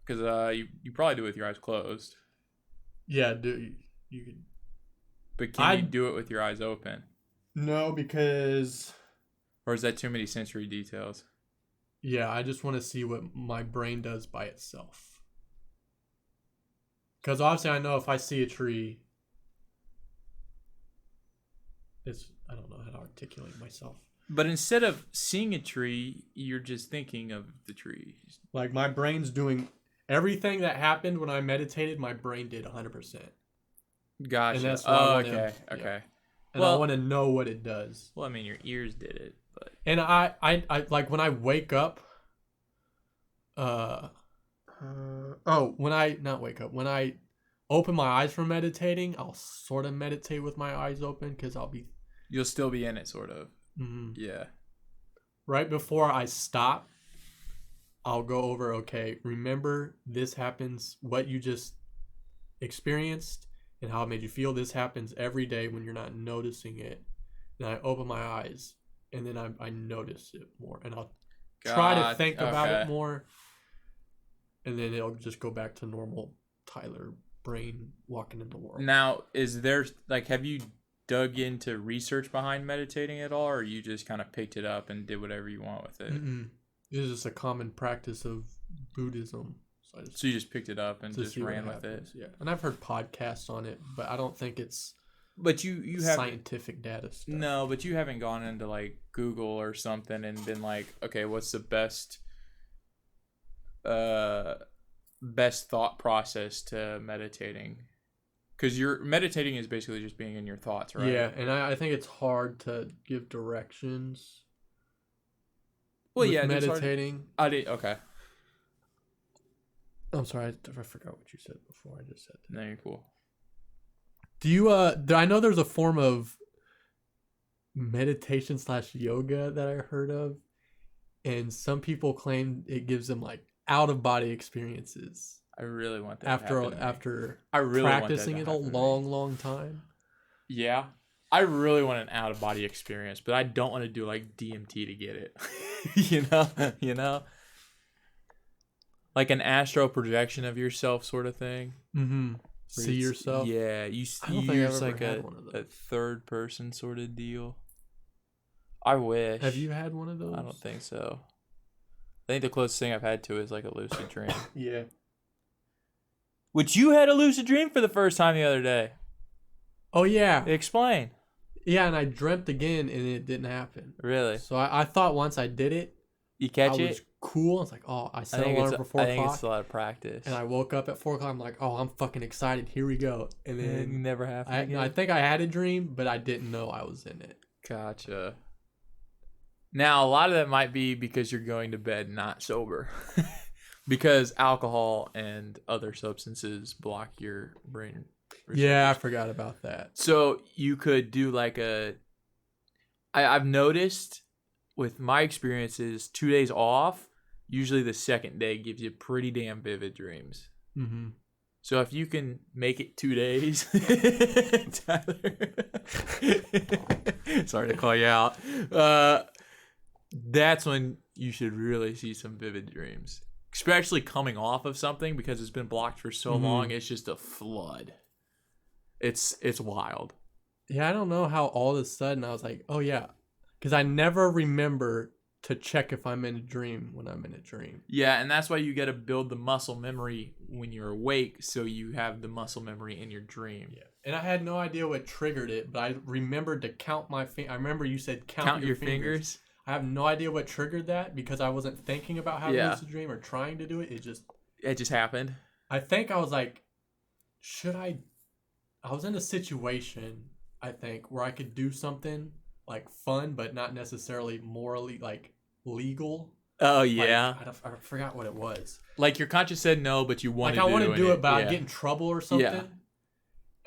Because you probably do it with your eyes closed. Yeah, you can. But can you do it with your eyes open? No, because... Or is that too many sensory details? Yeah, I just want to see what my brain does by itself. Because obviously I know if I see a tree... I don't know how to articulate myself. But instead of seeing a tree, you're just thinking of the tree. Like my brain's doing... Everything that happened when I meditated, my brain did 100%. Gotcha. And that's why okay. Yeah. And I want to know what it does. Well, I mean, your ears did it, but... And I like when I wake up... when I open my eyes from meditating, I'll sort of meditate with my eyes open because You'll still be in it, sort of. Mm-hmm. Yeah. Right before I stop, I'll go over, okay, remember this happens, what you just experienced and how it made you feel. This happens every day when you're not noticing it. And I open my eyes and then I notice it more. And I'll try to think about it more. And then it'll just go back to normal Tyler brain walking in the world. Now, have you dug into research behind meditating at all? Or you just kind of picked it up and did whatever you want with it? Mm-mm. It is just a common practice of Buddhism. So you just picked it up and just ran with it? Yeah. And I've heard podcasts on it, but I don't think it's you have scientific data stuff. No, but you haven't gone into like Google or something and been like, okay, what's the best thought process to meditating? Because your meditating is basically just being in your thoughts, right? Yeah, and I think it's hard to give directions. Well, yeah, meditating. Okay. I'm sorry, I forgot what you said before. I just said that. No, you're cool. Do you I know there's a form of meditation / yoga that I heard of, and some people claim it gives them like out of body experiences. I really want that after I really practicing it a long time. Yeah. I really want an out of body experience, but I don't want to do like DMT to get it. You know? Like an astral projection of yourself sort of thing. Mm-hmm. See yourself? Yeah. You use like a third person sort of deal. I wish. Have you had one of those? I don't think so. I think the closest thing I've had to is like a lucid dream. Yeah. Which you had a lucid dream for the first time the other day. Oh, yeah. Explain. Yeah, and I dreamt again, and it didn't happen. Really? So I thought once I did it, you catch it? It was cool. I was like, oh, I set an alarm for 4 o'clock. I think it's a lot of practice. And I woke up at 4 o'clock. I'm like, oh, I'm fucking excited. Here we go. And then it never happened. I think I had a dream, but I didn't know I was in it. Gotcha. Now, a lot of that might be because you're going to bed not sober. Because alcohol and other substances block your brain receptors. Yeah, I forgot about that. So you could do like I've noticed with my experiences, 2 days off, usually the second day gives you pretty damn vivid dreams. Mm-hmm. So if you can make it 2 days, Tyler, sorry to call you out, that's when you should really see some vivid dreams. Especially coming off of something because it's been blocked for so long, it's just a flood. It's wild. Yeah, I don't know how all of a sudden I was like, oh yeah, because I never remember to check if I'm in a dream when I'm in a dream. Yeah, and that's why you got to build the muscle memory when you're awake, so you have the muscle memory in your dream. Yeah, and I had no idea what triggered it, but I remembered to count my I remember you said count your fingers. I have no idea what triggered that because I wasn't thinking about having a lucid dream or trying to do it. It just happened. I think I was like, I was in a situation, I think, where I could do something like fun, but not necessarily morally like legal. Oh yeah. Like, I forgot what it was. Like your conscience said no, but you wanted to. Like I wanted to do it, but yeah. I'd get in trouble or something. Yeah.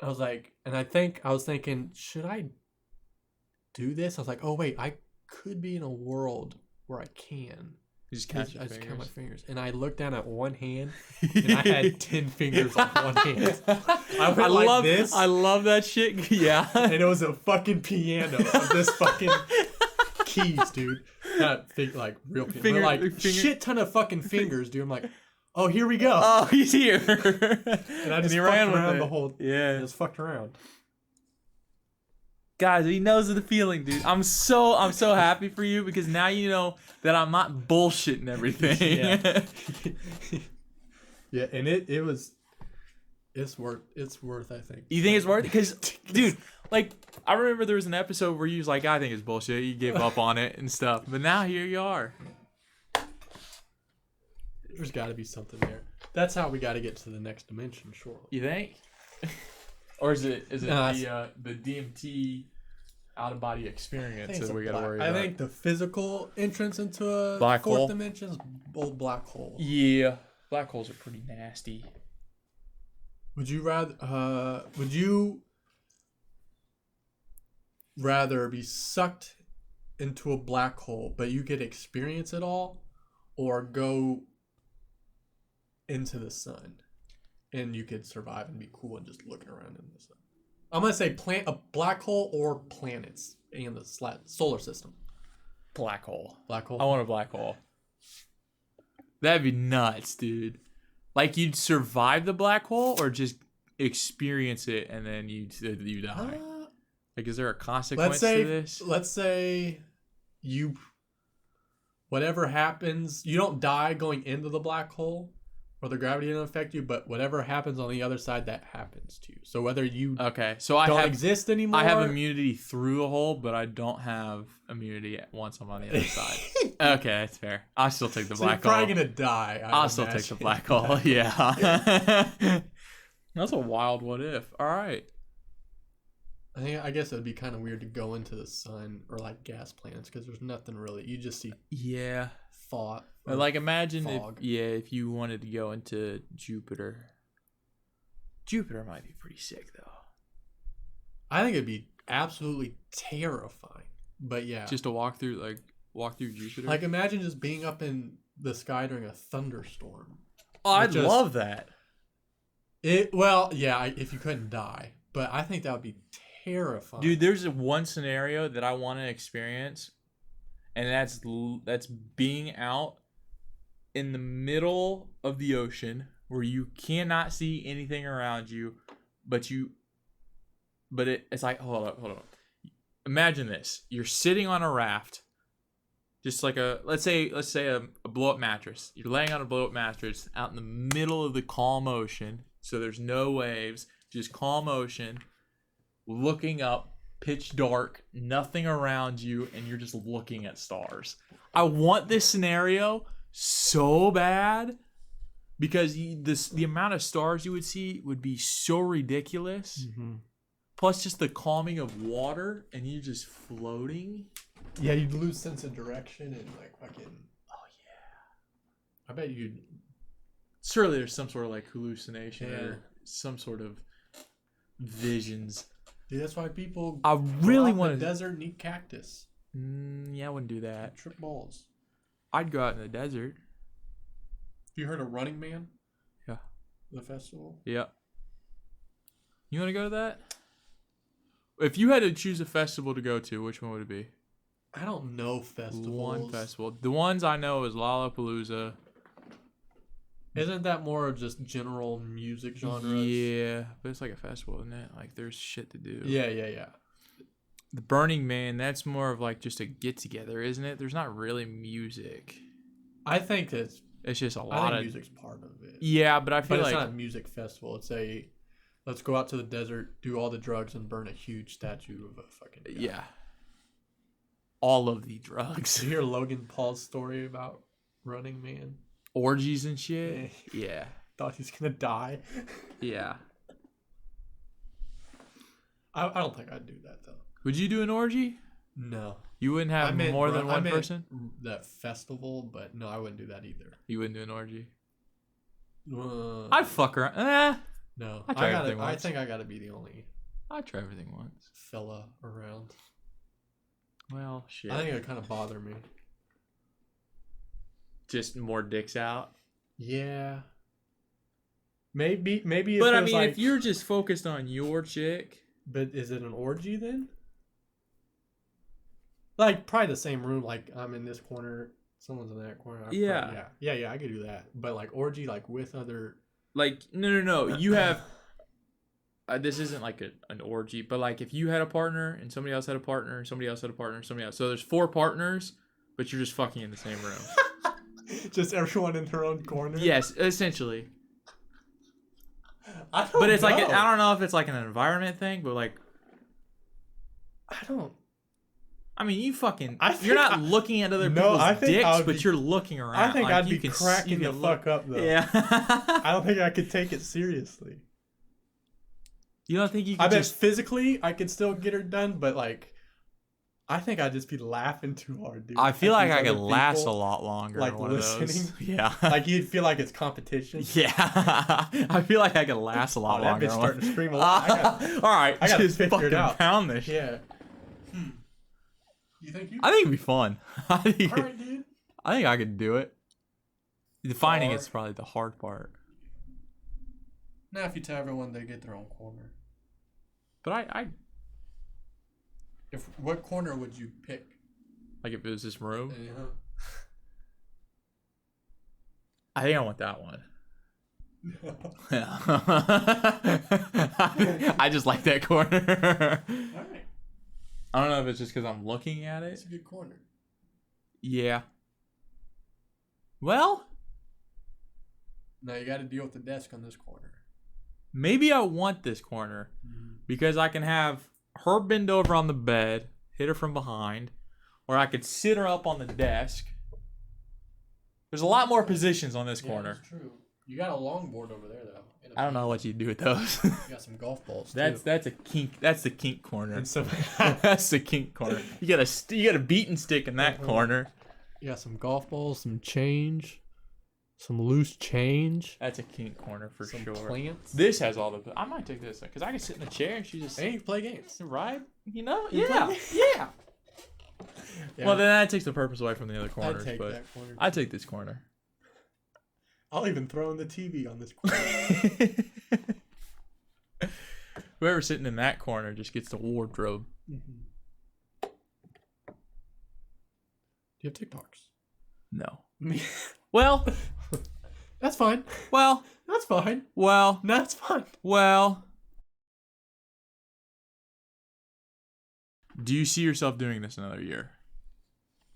I was like, and I was thinking, should I do this? I was like, oh wait, I could be in a world where I can. You just count I just count my fingers. And I looked down at one hand, and I had 10 fingers on one hand. I love that shit. Yeah. And it was a fucking piano of this fucking keys, dude. Not like real piano. Like shit ton of fucking fingers, dude. I'm like, oh, here we go. Oh, he's here. And I just fucked around the whole... Yeah. Just fucked around. Guys, he knows the feeling, dude. I'm so happy for you because now you know that I'm not bullshitting everything. Yeah. Yeah, and it's worth, I think. You think it's worth it? Because, dude, like, I remember there was an episode where you was like, I think it's bullshit. You gave up on it and stuff. But now here you are. There's got to be something there. That's how we got to get to the next dimension, shortly. You think? Or is it the DMT out of body experience that we got to worry about? I think the physical entrance into a black fourth hole. dimension is old black hole. Yeah, black holes are pretty nasty. Would you rather be sucked into a black hole, but you could experience it all, or go into the sun? And you could survive and be cool and just looking around in the sun. I'm going to say a black hole or planets in the solar system. Black hole. Black hole? I want a black hole. That'd be nuts, dude. Like, you'd survive the black hole or just experience it and then you die? Like, is there a consequence to this? Let's say whatever happens, you don't die going into the black hole, or the gravity didn't affect you, but whatever happens on the other side, that happens to you. So whether you don't exist anymore. I have immunity through a hole, but I don't have immunity once I'm on the other side. Okay, that's fair. I'll still take the black hole. You're probably going to die. I'll still take the black hole, yeah. That's a wild what if. All right. I guess it would be kind of weird to go into the sun or like gas planets because there's nothing really. You just see thought. Like imagine fog. if you wanted to go into Jupiter. Jupiter might be pretty sick though. I think it'd be absolutely terrifying. But yeah. Just to walk through Jupiter. Like imagine just being up in the sky during a thunderstorm. Oh, I'd love that. If you couldn't die. But I think that would be terrifying. Dude, there's one scenario that I want to experience, and that's being out in the middle of the ocean where you cannot see anything around you, but it's like hold on. Imagine this: you're sitting on a raft, just like let's say a blow up mattress. You're laying on a blow up mattress out in the middle of the calm ocean, so there's no waves, just calm ocean. Looking up, pitch dark, nothing around you, and you're just looking at stars. I want this scenario so bad because the amount of stars you would see would be so ridiculous. Mm-hmm. Plus, just the calming of water, and you're just floating. Yeah, you'd lose sense of direction and like fucking. Oh yeah. I bet you'd. Surely there's some sort of like hallucination or some sort of visions. Dude, that's why people. I really want the desert and eat cactus. Yeah, I wouldn't do that. Trip balls. I'd go out in the desert. You heard of Running Man? Yeah. The festival. Yeah. You want to go to that? If you had to choose a festival to go to, which one would it be? I don't know festivals. One festival. The ones I know is Lollapalooza. Isn't that more of just general music genres? Yeah, but it's like a festival, isn't it? Like there's shit to do. Yeah. The Burning Man, that's more of like just a get together, isn't it? There's not really music. I think it's just a lot of music's part of it. Yeah, but I feel it's not a music festival. It's let's go out to the desert, do all the drugs, and burn a huge statue of a fucking guy. Yeah. All of the drugs. Did you hear Logan Paul's story about Running Man? Orgies and shit? Yeah. Thought he's gonna die. Yeah. I don't think I'd do that though. Would you do an orgy? No. You wouldn't have more than one person? That festival, but no, I wouldn't do that either. You wouldn't do an orgy? I'd fuck around. No. I'd try everything once. I think I gotta be the only I'd try everything once. fella around. Well, shit. I think it would kind of bother me. Just more dicks out? Yeah. Maybe. But I mean, if you're just focused on your chick. But is it an orgy then? Like probably the same room. Like I'm in this corner, someone's in that corner. Yeah. I could do that. But like orgy, like with other. Like no. You have. This isn't like an orgy, but like if you had a partner and somebody else had a partner, somebody else had a partner, somebody else. So there's 4 partners, but you're just fucking in the same room. Just everyone in their own corner. Yes, essentially. I don't it's know. like I don't know if it's like an environment thing, but like I mean, you're not looking at other people's dicks, but you're looking around. I think like, I'd be cracking the fuck up though. Yeah. I don't think I could take it seriously. You don't think you could I bet physically I could still get her done, but like I think I'd just be laughing too hard, dude. I feel like I could last a lot longer. Like one listening. Of those. Yeah. Like you'd feel like it's competition. Yeah. I feel like I could last a lot longer. That bitch starting to scream a lot. All right. I gotta just figure it out. Pound this. Yeah. You think you? I think it'd be fun. All right, dude. I think I could do it. Defining it's probably the hard part. Now, if you tell everyone they get their own corner. But what corner would you pick? Like if it was this room? Yeah. I think I want that one. Yeah. I just like that corner. All right. I don't know if it's just because I'm looking at it. It's a good corner. Yeah. Well. Now you got to deal with the desk on this corner. Maybe I want this corner because I can have her bend over on the bed, hit her from behind, or I could sit her up on the desk. There's a lot more positions on this corner. That's true. You got a longboard over there though. I don't know what you do with those. You got some golf balls. That's a kink. That's the kink corner. And so that's the kink corner. You got a beating stick in that corner. You got some golf balls, some change, some loose change. That's a kink corner for some sure. Plants. This has all the. I might take this because I can sit in a chair and she just. Hey, play games. Right? You know? You Yeah. Yeah. Well, then that takes the purpose away from the other corners. I'd take but that corner. I take this corner. I'll even throw in the TV on this corner. Whoever's sitting in that corner just gets the wardrobe. Mm-hmm. Do you have TikToks? No. Well, that's fine. Well, that's fine. Well, that's fine. Well, do you see yourself doing this another year?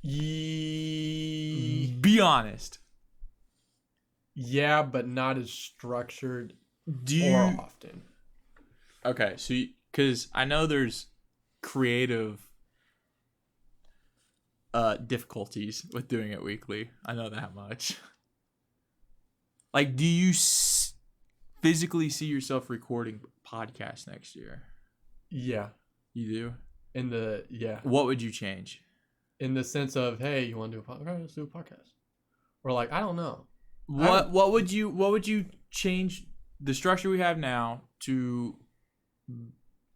Be honest. Yeah, but not as structured or often. Okay, so because I know there's creative difficulties with doing it weekly. I know that much. Like, do you physically see yourself recording podcasts next year? Yeah. You do? Yeah. What would you change? In the sense of, hey, you want to do a podcast? Let's do a podcast. Or like, I don't know. What would you change the structure we have now to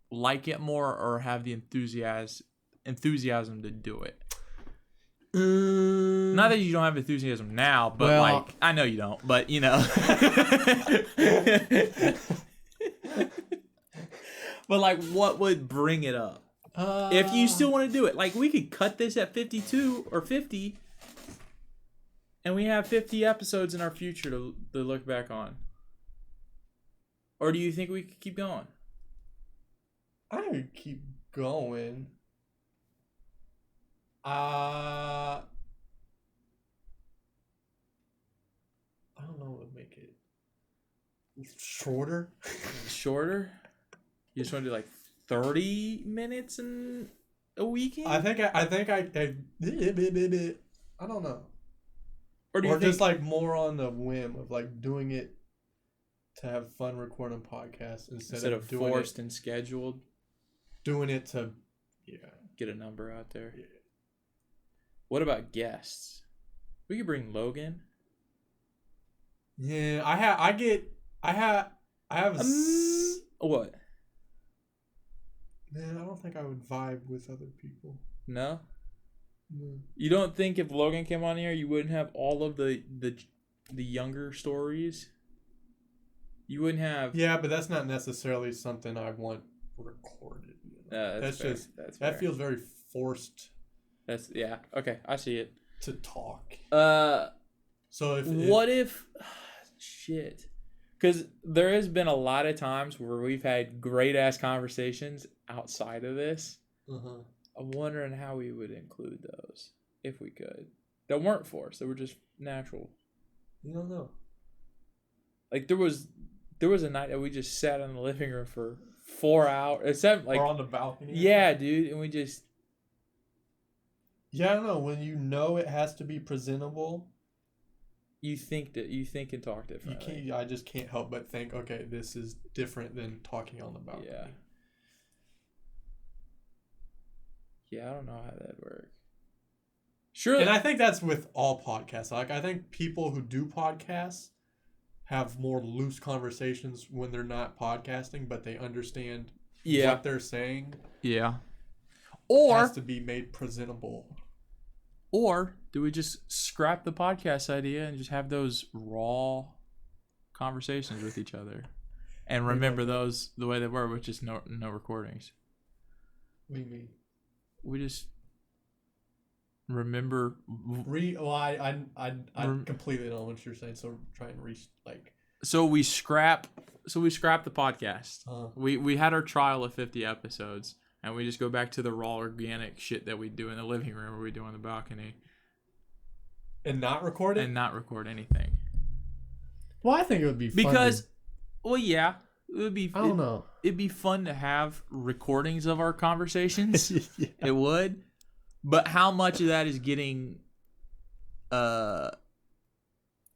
like it more or have the enthusiasm to do it? Not that you don't have enthusiasm now, but like I know you don't, but you know. But like, what would bring it up? If you still want to do it, like we could cut this at 52 or 50, and we have 50 episodes in our future to look back on. Or do you think we could keep going? I would keep going. I don't know what would make it shorter. Shorter? You just want to do like 30 minutes in a weekend? I think I don't know. Or do you think just like more on the whim of like doing it to have fun recording podcasts instead of doing forced and scheduled? Doing it to get a number out there. Yeah. What about guests? We could bring Logan. Yeah, I have what? Man, I don't think I would vibe with other people. No? No. You don't think if Logan came on here, you wouldn't have all of the younger stories? You wouldn't have... Yeah, but that's not necessarily something I want recorded. That's fair. That feels very forced. Yeah. Okay, I see it. To talk. So if shit. Because there has been a lot of times where we've had great ass conversations outside of this. Uh-huh. I'm wondering how we would include those if we could. That weren't forced. They were just natural. You don't know. Like there was a night that we just sat in the living room for 4 hours. Except like or on the balcony. Yeah, dude, and we just. Yeah, I don't know. When you know it has to be presentable. You think and talk differently. I just can't help but think, okay, this is different than talking on the balcony. Yeah. Yeah, I don't know how that'd work. Sure. And I think that's with all podcasts. Like, I think people who do podcasts have more loose conversations when they're not podcasting, but they understand what they're saying. Yeah. Or it has to be made presentable. Or do we just scrap the podcast idea and just have those raw conversations with each other and remember those the way they were with just no recordings? What do you mean? We just remember. I completely know what you're saying. So try and So we scrap the podcast. Uh-huh. We had our trial of 50 episodes. And we just go back to the raw organic shit that we do in the living room or we do on the balcony. And not record it? And not record anything. Well, I think it would be fun. Because, it would be... I don't know. It'd be fun to have recordings of our conversations. Yeah. It would. But how much of that is getting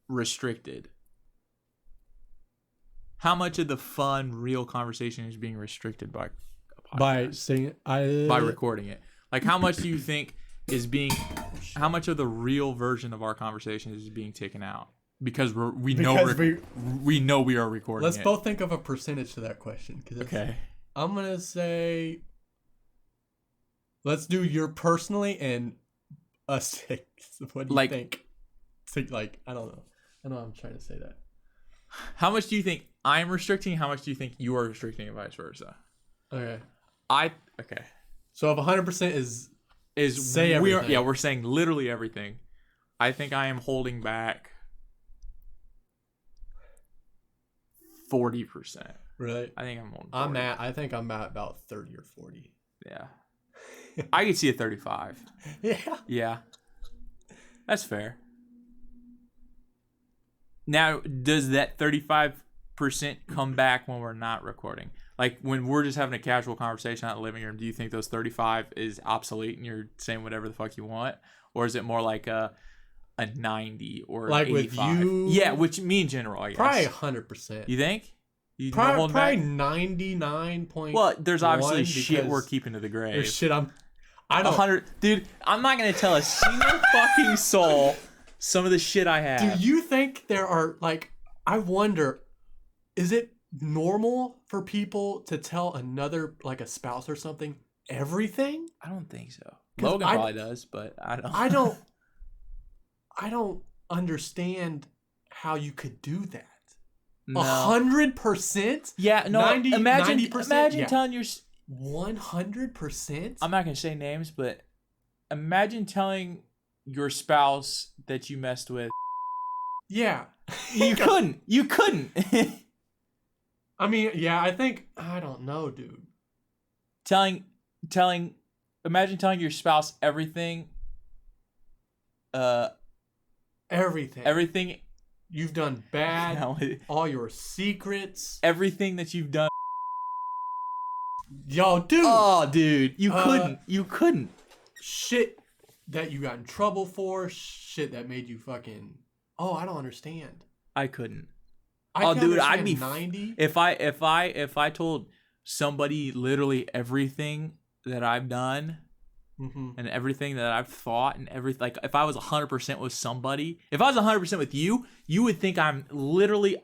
restricted? How much of the fun, real conversation is being restricted by... By saying by recording it? Like how much do you think is being how much of the real version of our conversation is being taken out? Because we know we are recording. Let's both think of a percentage to that question. Okay. I'm gonna say. Let's do your personally and us. What do you think? Like I don't know. I know I'm trying to say that. How much do you think I'm restricting? How much do you think you are restricting, and vice versa? Okay. Okay. So if 100% is say everything. We're saying literally everything. I think I am holding back 40%. Really? I think I'm holding 40. I think I'm at about 30 or 40. Yeah. I could see a 35. Yeah. Yeah. That's fair. Now, does that 35% come back when we're not recording? Like when we're just having a casual conversation out in the living room, do you think those 35 is obsolete and you're saying whatever the fuck you want? Or is it more like a 90 or like 85? With you? Yeah, which me in general, I guess. Probably 100%. You think? Probably 99. Well, there's obviously shit we're keeping to the grave. There's shit I don't. 100, dude. I'm not gonna tell a single fucking soul some of the shit I have. Do you think there are I wonder, is it normal for people to tell another a spouse or something everything? I don't think so. Logan probably does, but I don't. I don't understand how you could do that. No. 100%? Yeah, no. 90%? Imagine telling your 100%. I'm not gonna say names, but imagine telling your spouse that you messed with. Yeah, you couldn't. You couldn't. I mean, yeah. I don't know, dude. Imagine telling your spouse everything. Everything you've done bad. All your secrets. Everything that you've done. Yo, dude. Oh, dude. You couldn't. You couldn't. Shit that you got in trouble for. Shit that made you fucking. Oh, I don't understand. I couldn't. Dude, I'd be 90. If I told somebody literally everything that I've done. Mm-hmm. And everything that I've thought and everything, if I was 100% with somebody, if I was 100% with you, you would think I'm literally,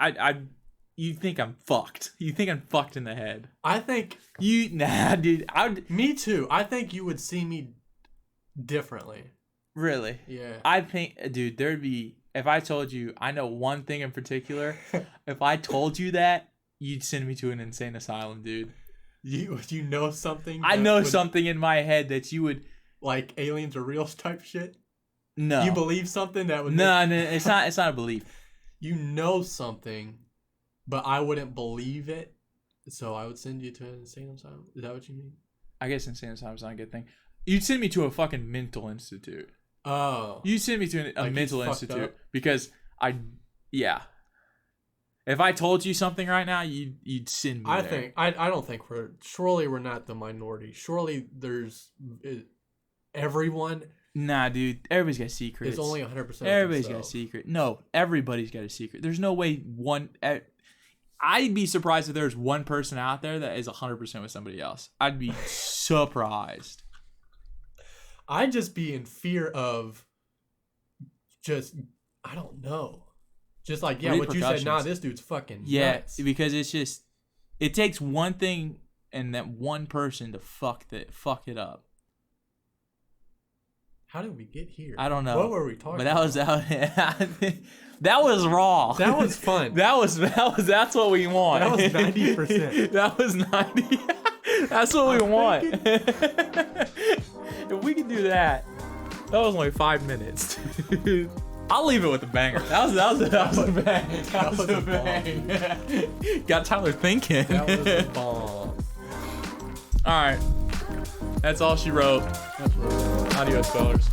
you think I'm fucked. You think I'm fucked in the head. I think dude. Me too. I think you would see me differently. Really? Yeah. I think, dude, there'd be, if I told you, I know one thing in particular, if I told you that, you'd send me to an insane asylum, dude. You know something? I know something in my head that you would like aliens are real type shit. No, you believe something that would. No, it's not. It's not a belief. You know something, but I wouldn't believe it, so I would send you to an insane asylum. Is that what you mean? I guess insane asylum is not a good thing. You'd send me to a fucking mental institute. Oh. You'd send me to a mental institute because yeah. If I told you something right now, you'd send me there. I don't think surely we're not the minority. Surely there's everyone. Nah, dude. Everybody's got secrets. It's only 100%. Everybody's got a secret. No, everybody's got a secret. There's no way I'd be surprised if there's one person out there that is 100% with somebody else. I'd be surprised. I'd just be in fear of I don't know. Just what you said, this dude's fucking nuts. Because it takes one thing and that one person to fuck it up. How did we get here? I don't know. What were we talking about? That was raw. That was fun. That's what we want. That was 90%. That was 90. That's what we want. If we can do that was only 5 minutes. I'll leave it with a banger. That was a bang. That was a bang. Got Tyler thinking. That was a bomb. All right. That's all she wrote. Adios, spellers.